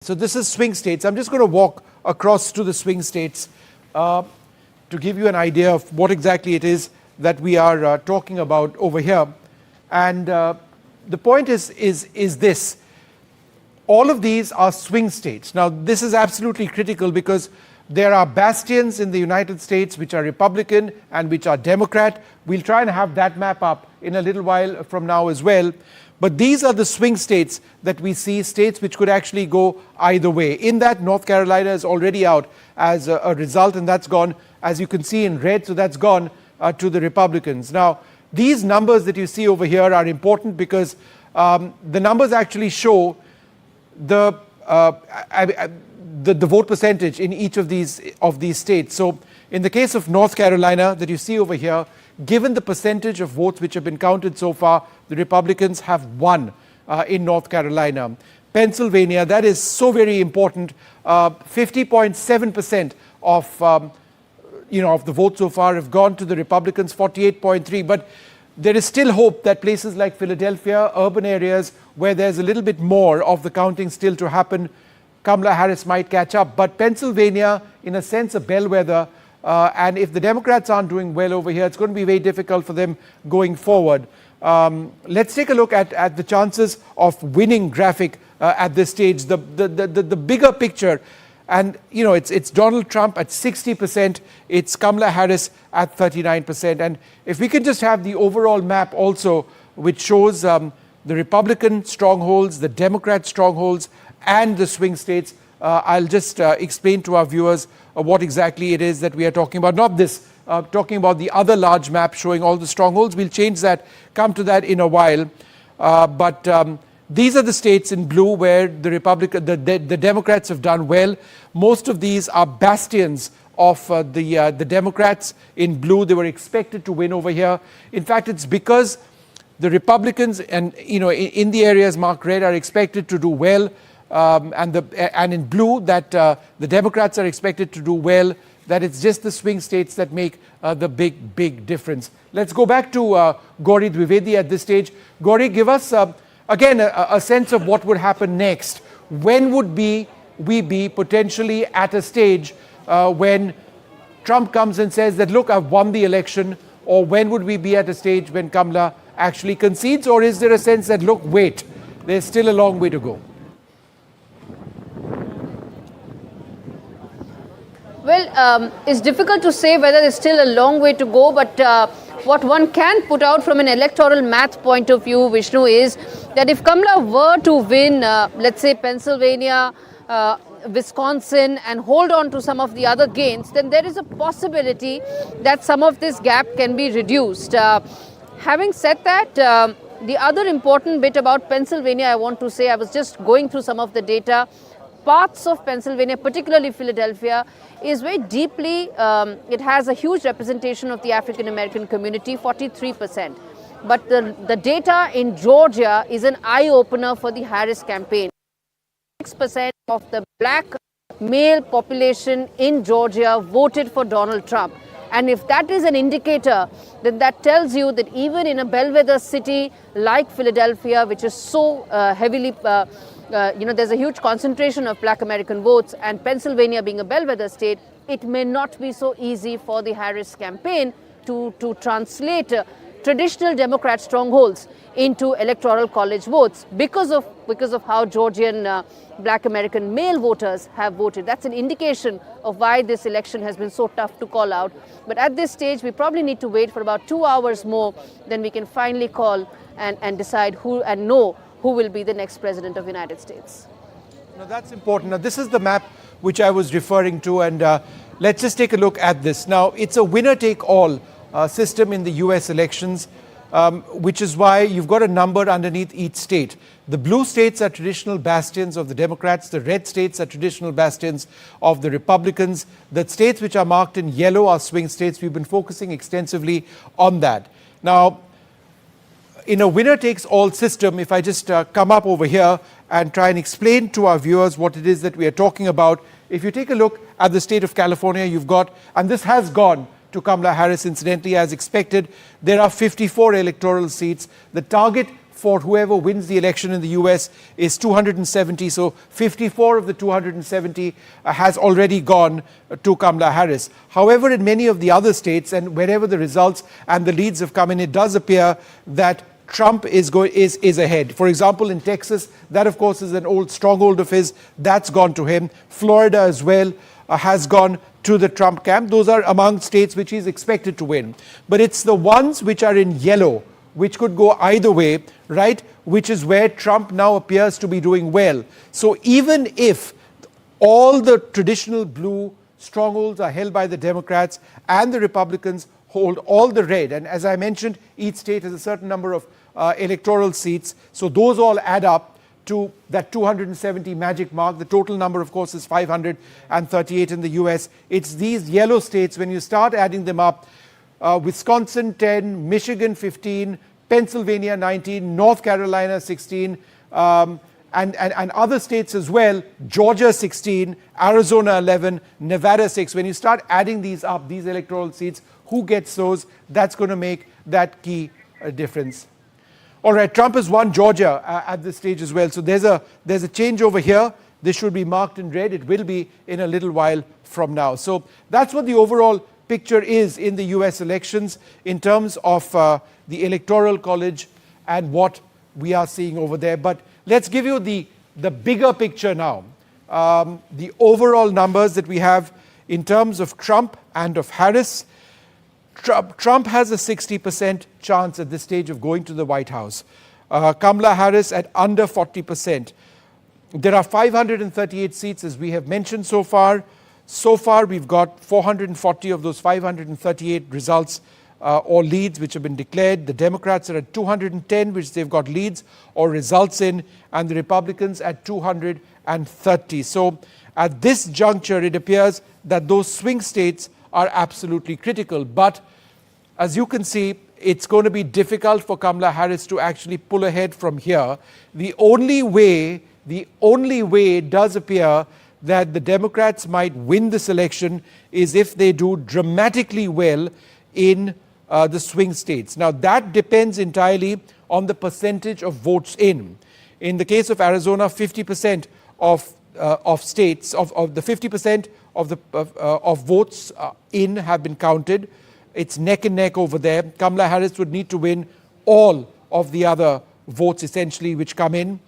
So this is swing states. I'm just going to walk across to the swing states to give you an idea of what exactly it is that we are talking about over here. And the point is this. All of these are swing states. Now, this is absolutely critical because there are bastions in the United States which are Republican and which are Democrat. We'll try and have that map up in a little while from now as well. But these are the swing states that we see, states which could actually go either way. In that, North Carolina is already out as a result, and that's gone, as you can see, in red, so that's gone to the Republicans. Now, these numbers that you see over here are important because the numbers actually show the vote percentage in each of these states. So in the case of North Carolina that you see over here, given the percentage of votes which have been counted so far, the Republicans have won in North Carolina. Pennsylvania, that is so very important. 50.7% of of the votes so far have gone to the Republicans, 48.3%. But there is still hope that places like Philadelphia, urban areas where there's a little bit more of the counting still to happen, Kamala Harris might catch up. But Pennsylvania, in a sense, a bellwether. And if the Democrats aren't doing well over here, it's going to be very difficult for them going forward. Let's take a look at the chances of winning graphic at this stage. The bigger picture, and it's Donald Trump at 60%, it's Kamala Harris at 39%. And if we can just have the overall map also, which shows the Republican strongholds, the Democrat strongholds, and the swing states, I'll just explain to our viewers what exactly it is that we are talking about. Not this, talking about the other large map showing all the strongholds. We'll change that, come to that in a while. But these are the states in blue where the Democrats have done well. Most of these are bastions of the Democrats in blue. They were expected to win over here. In fact, it's because the Republicans and in the areas marked red are expected to do well. And in blue that the Democrats are expected to do well, that it's just the swing states that make the big difference. Let's go back to Gauri Dwivedi at this stage. Gauri, give us again a sense of what would happen next. When would we be potentially at a stage when Trump comes and says that, look, I've won the election, or when would we be at a stage when Kamala actually concedes, or is there a sense that, look, wait, there's still a long way to go? Well, it's difficult to say whether there's still a long way to go, but what one can put out from an electoral math point of view, Vishnu, is that if Kamala were to win, let's say, Pennsylvania, Wisconsin, and hold on to some of the other gains, then there is a possibility that some of this gap can be reduced. Having said that, the other important bit about Pennsylvania, I want to say, I was just going through some of the data. Parts of Pennsylvania, particularly Philadelphia, is very deeply, it has a huge representation of the African American community, 43%. But the data in Georgia is an eye-opener for the Harris campaign. 6% of the black male population in Georgia voted for Donald Trump. And if that is an indicator, then that tells you that even in a bellwether city like Philadelphia, which is so heavily there's a huge concentration of black American votes, and Pennsylvania being a bellwether state, it may not be so easy for the Harris campaign to translate traditional Democrat strongholds into electoral college votes because of how Georgian black American male voters have voted. That's an indication of why this election has been so tough to call out. But at this stage, we probably need to wait for about 2 hours more, then we can finally call and decide who will be the next president of the United States. Now that's important. Now this is the map which I was referring to, and let's just take a look at this. Now it's a winner-take-all system in the US elections, which is why you've got a number underneath each state. The blue states are traditional bastions of the Democrats. The red states are traditional bastions of the Republicans. The states which are marked in yellow are swing states. We've been focusing extensively on that. Now, in a winner-takes-all system, if I just come up over here and try and explain to our viewers what it is that we are talking about, if you take a look at the state of California, you've got, and this has gone to Kamala Harris, incidentally, as expected, there are 54 electoral seats. The target for whoever wins the election in the US is 270. So 54 of the 270 has already gone to Kamala Harris. However, in many of the other states and wherever the results and the leads have come in, it does appear that Trump is ahead. For example, in Texas, that of course is an old stronghold of his, that's gone to him. Florida as well has gone to the Trump camp. Those are among states which he's expected to win. But it's the ones which are in yellow, which could go either way, right? Which is where Trump now appears to be doing well. So even if all the traditional blue strongholds are held by the Democrats and the Republicans hold all the red, and as I mentioned, each state has a certain number of electoral seats, so those all add up to that 270 magic mark. The total number, of course, is 538 in the US. It's these yellow states, when you start adding them up, Wisconsin 10, Michigan 15, Pennsylvania 19, North Carolina 16, and other states as well, Georgia 16, Arizona 11, Nevada 6. When you start adding these up, these electoral seats, who gets those, that's going to make that key difference. All right, Trump has won Georgia at this stage as well. So there's a change over here. This should be marked in red. It will be in a little while from now. So that's what the overall picture is in the US elections in terms of the Electoral College and what we are seeing over there. But let's give you the bigger picture now. The overall numbers that we have in terms of Trump and of Harris. Trump has a 60% chance at this stage of going to the White House. Kamala Harris at under 40%. There are 538 seats, as we have mentioned so far. So far, we've got 440 of those 538 results or leads which have been declared. The Democrats are at 210, which they've got leads or results in, and the Republicans at 230. So at this juncture, it appears that those swing states are absolutely critical. But as you can see, it's going to be difficult for Kamala Harris to actually pull ahead from here. The only way it does appear that the Democrats might win this election is if they do dramatically well in the swing states. Now, that depends entirely on the percentage of votes in. In the case of Arizona, 50% of states, of the 50% of votes in have been counted. It's neck and neck over there. Kamala Harris would need to win all of the other votes, essentially, which come in.